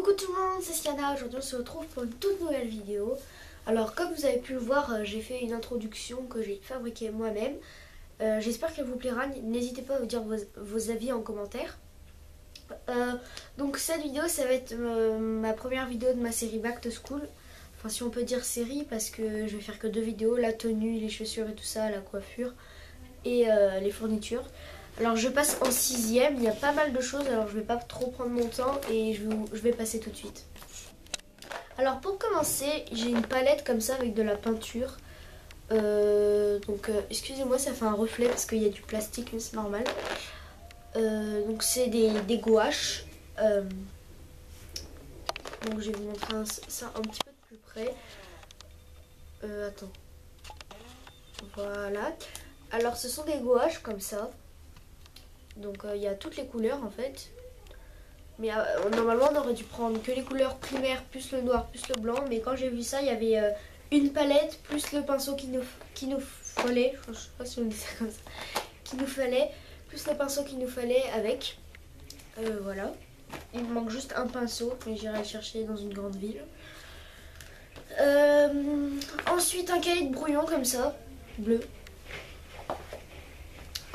Coucou tout le monde, c'est Siana. Aujourd'hui on se retrouve pour une toute nouvelle vidéo. Alors comme vous avez pu le voir, j'ai fait une introduction que j'ai fabriquée moi-même. J'espère qu'elle vous plaira, n'hésitez pas à vous dire vos avis en commentaire. Donc cette vidéo ça va être ma première vidéo de ma série Back to School. Enfin si on peut dire série parce que je vais faire que 2 vidéos, la tenue, les chaussures et tout ça, la coiffure et les fournitures. Alors je passe en 6ème, il y a pas mal de choses, alors je vais pas trop prendre mon temps et je vais passer tout de suite. Alors pour commencer, j'ai une palette comme ça avec de la peinture. Excusez-moi, ça fait un reflet parce qu'il y a du plastique mais c'est normal. Donc c'est des gouaches. Donc je vais vous montrer ça un petit peu de plus près. Attends. Voilà. Alors ce sont des gouaches comme ça. Donc il y a toutes les couleurs en fait. Mais normalement on aurait dû prendre que les couleurs primaires plus le noir plus le blanc. Mais quand j'ai vu ça il y avait une palette plus le pinceau qu'il nous fallait. Je sais pas si on dit ça comme ça. Qu'il nous fallait. Plus le pinceau qu'il nous fallait avec. Voilà. Il me manque juste un pinceau. Mais j'irai le chercher dans une grande ville. Ensuite un cahier de brouillon comme ça. Bleu.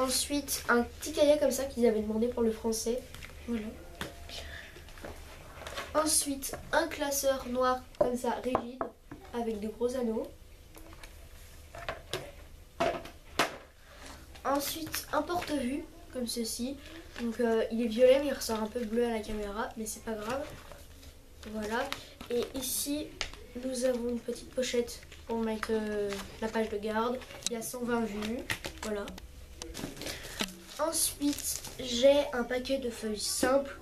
Ensuite, un petit cahier comme ça qu'ils avaient demandé pour le français. Voilà. Ensuite, un classeur noir comme ça, rigide, avec de gros anneaux. Ensuite, un porte-vue, comme ceci. Donc, il est violet, mais il ressort un peu bleu à la caméra, mais c'est pas grave. Voilà. Et ici, nous avons une petite pochette pour mettre la page de garde. Il y a 120 vues. Voilà. Ensuite, j'ai un paquet de feuilles simples.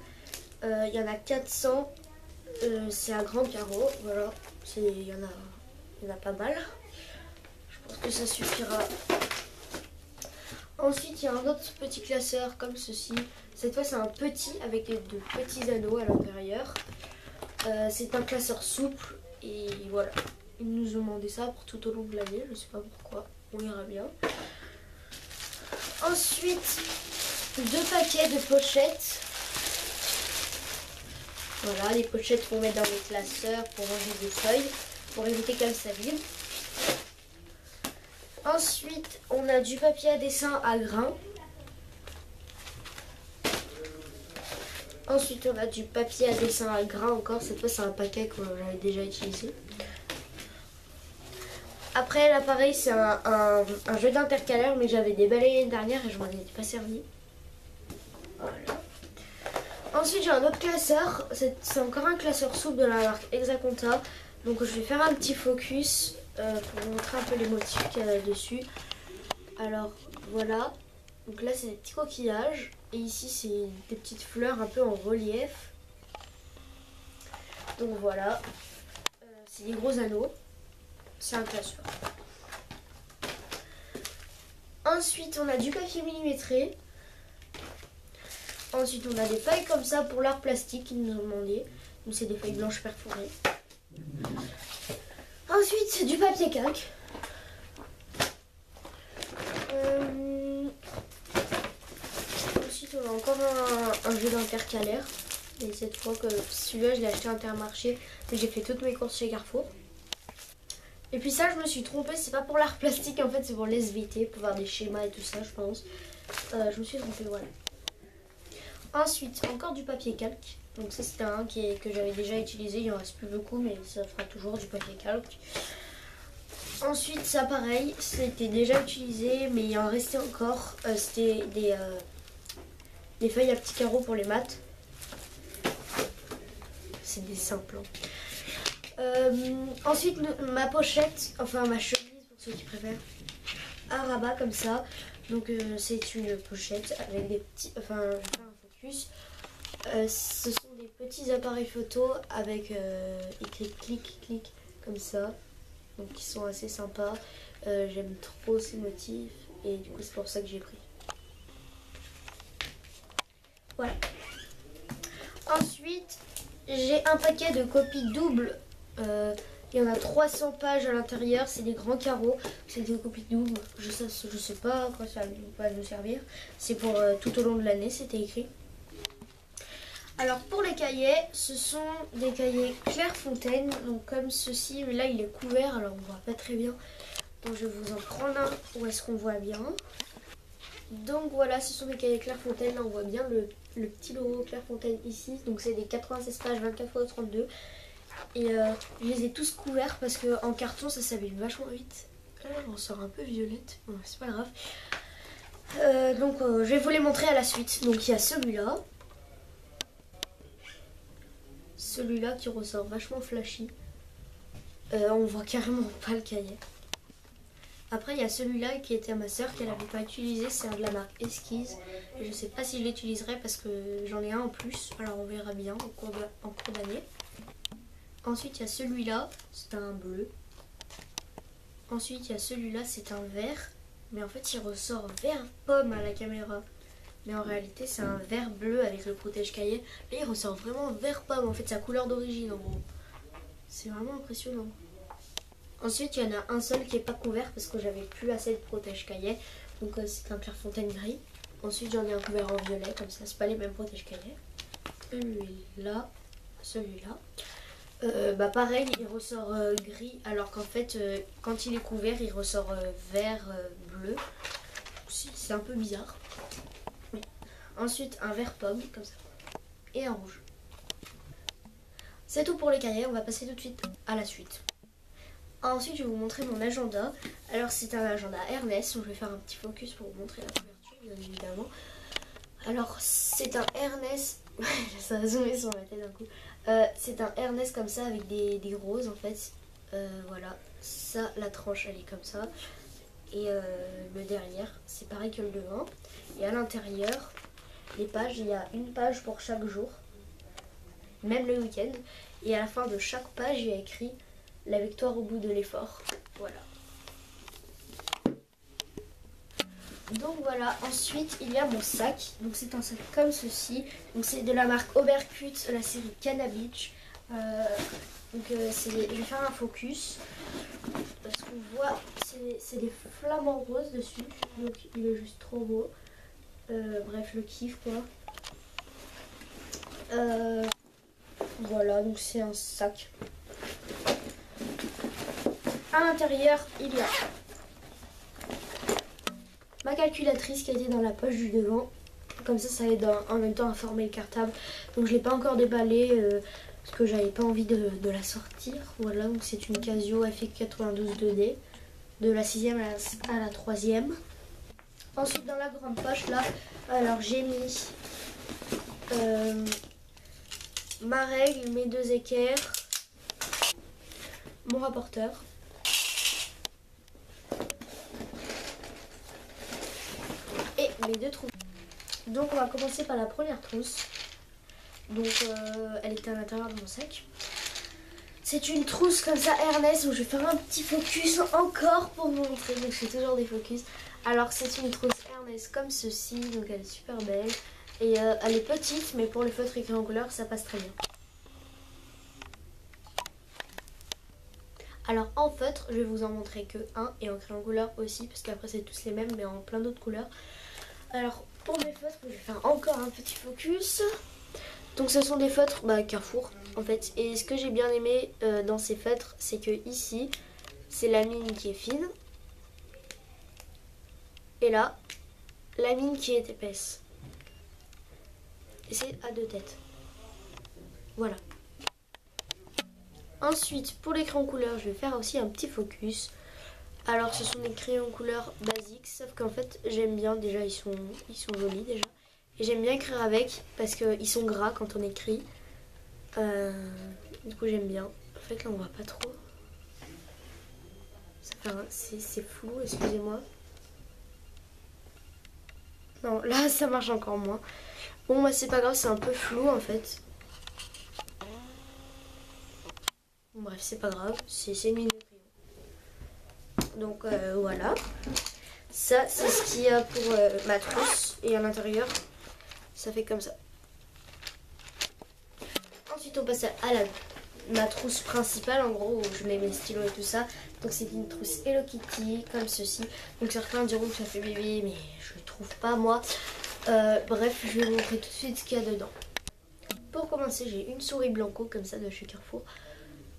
Il y en a 400. C'est à grand carreau. Voilà. Il y en a pas mal. Je pense que ça suffira. Ensuite, il y a un autre petit classeur comme ceci. Cette fois, c'est un petit avec de petits anneaux à l'intérieur. C'est un classeur souple. Et voilà. Ils nous ont demandé ça pour tout au long de l'année. Je sais pas pourquoi. On verra bien. Ensuite, 2 paquets de pochettes. Voilà, les pochettes qu'on met dans les classeurs pour ranger des feuilles, pour éviter qu'elles s'abîment. Ensuite, on a du papier à dessin à grains. Ensuite, on a du papier à dessin à grains encore. Cette fois, c'est un paquet que j'avais déjà utilisé. Après, là, pareil, c'est un jeu d'intercalaire, mais j'avais déballé l'année dernière et je m'en étais pas servi. Voilà. Ensuite, j'ai un autre classeur. C'est encore un classeur souple de la marque Hexaconta. Donc, je vais faire un petit focus pour vous montrer un peu les motifs qu'il y a dessus. Alors, voilà. Donc là, c'est des petits coquillages. Et ici, c'est des petites fleurs un peu en relief. Donc, voilà. C'est des gros anneaux. C'est un classeur. Ensuite, on a du papier millimétré. Ensuite, on a des feuilles comme ça pour l'art plastique qu'ils nous ont demandé. Donc, c'est des feuilles blanches perforées. Ensuite, c'est du papier calque. Ensuite, on a encore un jeu d'intercalaire. Et cette fois, que celui-là, je l'ai acheté à Intermarché. Mais j'ai fait toutes mes courses chez Carrefour. Et puis ça, je me suis trompée, c'est pas pour l'art plastique, en fait, c'est pour l'SVT, pour faire des schémas et tout ça, je pense. Je me suis trompée, voilà. Ensuite, encore du papier calque. Donc ça, c'était un que j'avais déjà utilisé, il en reste plus beaucoup, mais ça fera toujours du papier calque. Ensuite, ça pareil, c'était déjà utilisé, mais il en restait encore. C'était des feuilles à petits carreaux pour les maths. C'est des simples. Ensuite, ma pochette, enfin ma chemise pour ceux qui préfèrent, à rabat comme ça. Donc c'est une pochette avec des petits, enfin je vais faire un focus. Ce sont des petits appareils photo avec écrit clic comme ça. Donc ils sont assez sympas. J'aime trop ces motifs et du coup c'est pour ça que j'ai pris. Voilà. Ensuite, j'ai un paquet de copies doubles. Il y en a 300 pages à l'intérieur, c'est des grands carreaux, c'est des copies doubles. Je sais pas à quoi ça va nous servir. C'est pour tout au long de l'année, c'était écrit. Alors pour les cahiers, ce sont des cahiers Clairefontaine, donc comme ceci, mais là il est couvert, alors on voit pas très bien. Donc je vais vous en prendre un où est-ce qu'on voit bien. Donc voilà, ce sont des cahiers Clairefontaine, là on voit bien le petit logo Clairefontaine ici. Donc c'est des 96 pages 24×32. Et je les ai tous couverts parce qu'en carton ça s'abîme vachement vite. Là on sort un peu violette, bon, c'est pas grave. Donc je vais vous les montrer à la suite. Donc il y a celui-là. Celui-là qui ressort vachement flashy. On voit carrément pas le cahier. Après il y a celui-là qui était à ma soeur qu'elle n'avait pas utilisé. C'est un de la marque Esquisse. Et je sais pas si je l'utiliserai parce que j'en ai un en plus. Alors on verra bien en cours d'année. Ensuite il y a celui-là. C'est un bleu. Ensuite il y a celui-là. C'est un vert. Mais en fait il ressort vert pomme à la caméra. Mais en réalité c'est un vert bleu avec le protège-cahier. Là il ressort vraiment vert pomme, en fait sa couleur d'origine en gros. C'est vraiment impressionnant. Ensuite il y en a un seul qui n'est pas couvert parce que j'avais plus assez de protège-cahier. Donc c'est un Clairefontaine gris. Ensuite j'en ai un couvert en violet, comme ça c'est pas les mêmes protège-cahiers. Celui-là, celui-là. Bah pareil il ressort gris alors qu'en fait quand il est couvert il ressort vert bleu. C'est un peu bizarre. Ensuite un vert pomme comme ça et un rouge. C'est tout pour les cahiers, on va passer tout de suite à la suite. Ensuite je vais vous montrer mon agenda. Alors c'est un agenda Ernest, donc je vais faire un petit focus pour vous montrer la couverture bien évidemment. Alors c'est un Ernest, ça va zoomer sur ma tête d'un coup. C'est un Ernest comme ça avec des roses en fait. Voilà, ça la tranche elle est comme ça. Et le derrière c'est pareil que le devant. Et à l'intérieur les pages, il y a une page pour chaque jour, même le week-end. Et à la fin de chaque page, il y a écrit la victoire au bout de l'effort. Voilà. Donc voilà, ensuite il y a mon sac. Donc c'est un sac comme ceci. Donc c'est de la marque Oberkut, la série Canna Beach. Je vais faire un focus. Parce qu'on voit, c'est des flamants roses dessus. Donc il est juste trop beau. Bref, le kiff quoi. Voilà, donc c'est un sac. À l'intérieur, il y a ma calculatrice qui a été dans la poche du devant. Comme ça aide en même temps à former le cartable. Donc je l'ai pas encore déballé parce que j'avais pas envie de la sortir. Voilà, donc c'est une Casio FX92 2D de la 6e à la 3e. Ensuite dans la grande poche là, alors j'ai mis ma règle, mes 2 équerres, mon rapporteur. Et mes 2 trousses. Donc on va commencer par la première trousse. Donc elle était à l'intérieur de mon sac. C'est une trousse comme ça Ernest où je vais faire un petit focus encore pour vous montrer. Donc je fais toujours des focus. Alors c'est une trousse Ernest comme ceci. Donc elle est super belle. Et elle est petite mais pour les feutres écrits en couleur ça passe très bien. Alors en feutre je vais vous en montrer que un et en crayon couleur aussi. Parce qu'après c'est tous les mêmes mais en plein d'autres couleurs. Alors pour mes feutres je vais faire encore un petit focus. Donc ce sont des feutres Carrefour en fait. Et ce que j'ai bien aimé dans ces feutres, c'est que ici, c'est la mine qui est fine. Et là, la mine qui est épaisse. Et c'est à 2 têtes. Voilà. Ensuite, pour les crayons couleur, je vais faire aussi un petit focus. Alors ce sont des crayons couleur basiques, sauf qu'en fait j'aime bien, déjà ils sont jolis déjà. Et j'aime bien écrire avec parce qu'ils sont gras quand on écrit. Du coup j'aime bien. En fait là on voit pas trop. C'est flou, excusez-moi. Non, là ça marche encore moins. Bon bah c'est pas grave, c'est un peu flou en fait. Bon, bref, c'est pas grave, c'est une mine de crayon. Donc voilà. Ça c'est ce qu'il y a pour ma trousse. Et à l'intérieur, ça fait comme ça. Ensuite on passe à ma trousse principale en gros où je mets mes stylos et tout ça. Donc c'est une trousse Hello Kitty comme ceci. Donc certains diront que ça fait bébé mais je le trouve pas moi. Bref je vais vous montrer tout de suite ce qu'il y a dedans. pour commencer, j'ai une souris Blanco comme ça de chez Carrefour.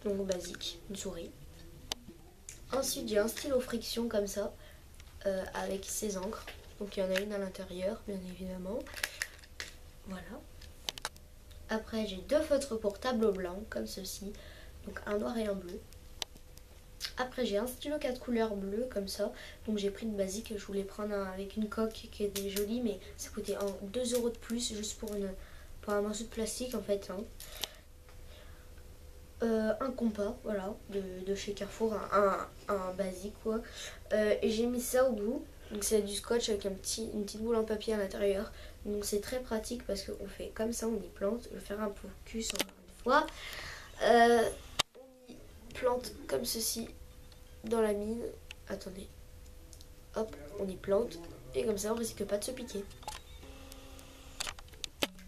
Donc basique, une souris. Ensuite, j'ai un stylo friction comme ça, avec ses encres. Donc il y en a une à l'intérieur, bien évidemment. Voilà. Après, j'ai deux feutres pour tableau blanc, comme ceci. Donc un noir et un bleu. Après, j'ai un stylo 4 couleurs bleu, comme ça. Donc j'ai pris une basique, je voulais prendre un avec une coque qui était jolie, mais ça coûtait 2 € de plus, juste pour un morceau de plastique, en fait. Hein. Un compas, voilà, de chez Carrefour, un basique, quoi. Et j'ai mis ça au bout. Donc c'est du scotch avec une petite boule en papier à l'intérieur. Donc c'est très pratique parce qu'on fait comme ça, on y plante. Je vais faire un focus encore une fois. On y plante comme ceci dans la mine. Attendez. Hop, on y plante. Et comme ça, on risque pas de se piquer.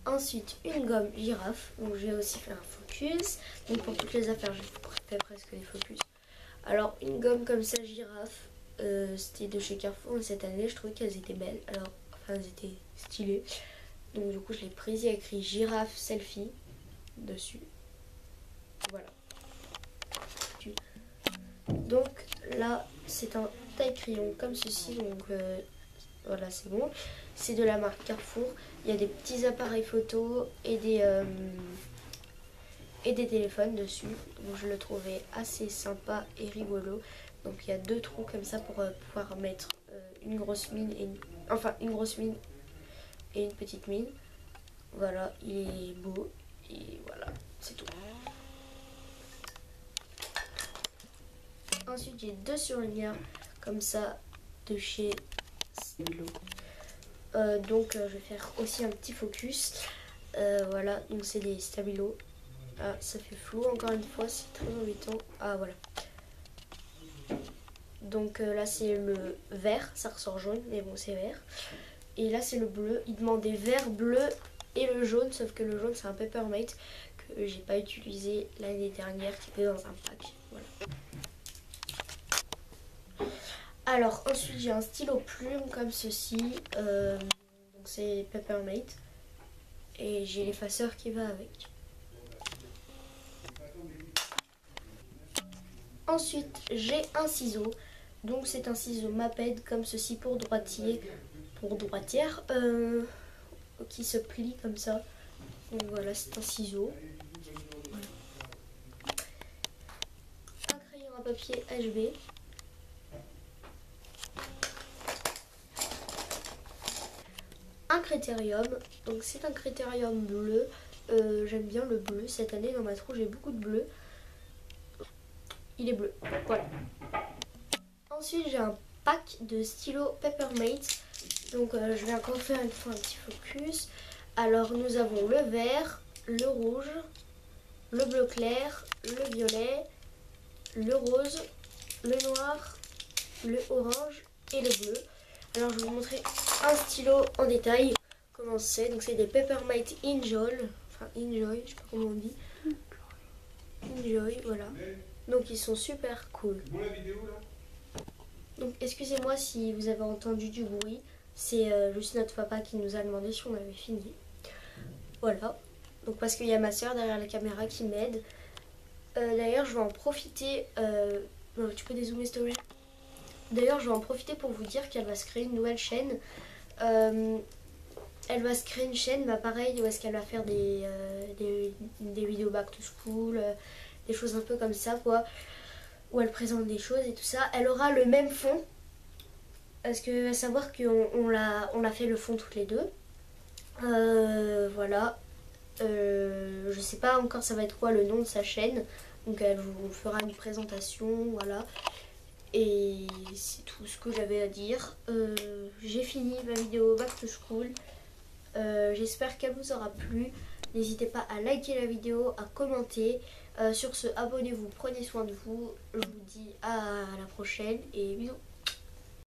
Ensuite, une gomme girafe. Donc je vais aussi faire un focus. Donc pour toutes les affaires, j'ai fait presque les focus. Alors une gomme comme ça girafe. C'était de chez Carrefour et cette année je trouvais qu'elles étaient belles, alors enfin elles étaient stylées, donc du coup je l'ai prise, il y a écrit girafe selfie dessus, voilà. Donc là c'est un taille crayon comme ceci, donc voilà c'est bon, c'est de la marque Carrefour, il y a des petits appareils photo et des téléphones dessus, donc je le trouvais assez sympa et rigolo. Donc il y a deux trous comme ça pour pouvoir mettre une grosse mine et une grosse mine et une petite mine. Voilà, il est beau et voilà, c'est tout. Ensuite j'ai deux surligneurs comme ça de chez Stylo. Donc je vais faire aussi un petit focus. Voilà, donc c'est des stabilos. Ah, ça fait flou encore une fois, c'est très embêtant. Ah voilà. Donc là c'est le vert, ça ressort jaune, mais bon c'est vert. Et là c'est le bleu, il demandait vert, bleu et le jaune, sauf que le jaune c'est un Peppermate que j'ai pas utilisé l'année dernière, qui était dans un pack. Voilà. Alors ensuite j'ai un stylo plume comme ceci, donc c'est Peppermate. Et j'ai l'effaceur qui va avec. Ensuite j'ai un ciseau. Donc c'est un ciseau Maped comme ceci pour droitier, pour droitière, qui se plie comme ça. Donc voilà, c'est un ciseau. Voilà. Un crayon à papier HB. Un critérium, donc c'est un critérium bleu. J'aime bien le bleu. Cette année dans ma trousse j'ai beaucoup de bleu. Il est bleu, voilà. Ensuite j'ai un pack de stylos Peppermate. Donc je vais encore faire une fois un petit focus. Alors nous avons le vert, le rouge, le bleu clair, le violet, le rose, le noir, le orange et le bleu. Alors je vais vous montrer un stylo en détail. Comment c'est? Donc c'est des Peppermate Enjoy. Enfin Enjoy, je sais pas comment on dit. Enjoy, voilà. Donc ils sont super cool. Bon, la vidéo, là. Donc excusez-moi si vous avez entendu du bruit. C'est juste notre papa qui nous a demandé si on avait fini. Voilà. Donc parce qu'il y a ma soeur derrière la caméra qui m'aide. D'ailleurs je vais en profiter. Tu peux dézoomer s'il te plaît? D'ailleurs je vais en profiter pour vous dire qu'elle va se créer une nouvelle chaîne. Elle va se créer une chaîne, bah pareil, où est-ce qu'elle va faire des vidéos back to school, des choses un peu comme ça quoi, où elle présente des choses et tout ça. Elle aura le même fond, parce que à savoir qu'on l'a fait le fond toutes les deux. Voilà. Je sais pas encore ça va être quoi le nom de sa chaîne, donc elle vous fera une présentation, voilà. Et c'est tout ce que j'avais à dire. J'ai fini ma vidéo back to school. J'espère qu'elle vous aura plu. N'hésitez pas à liker la vidéo, à commenter. Sur ce, abonnez-vous, prenez soin de vous. Je vous dis à la prochaine et bisous.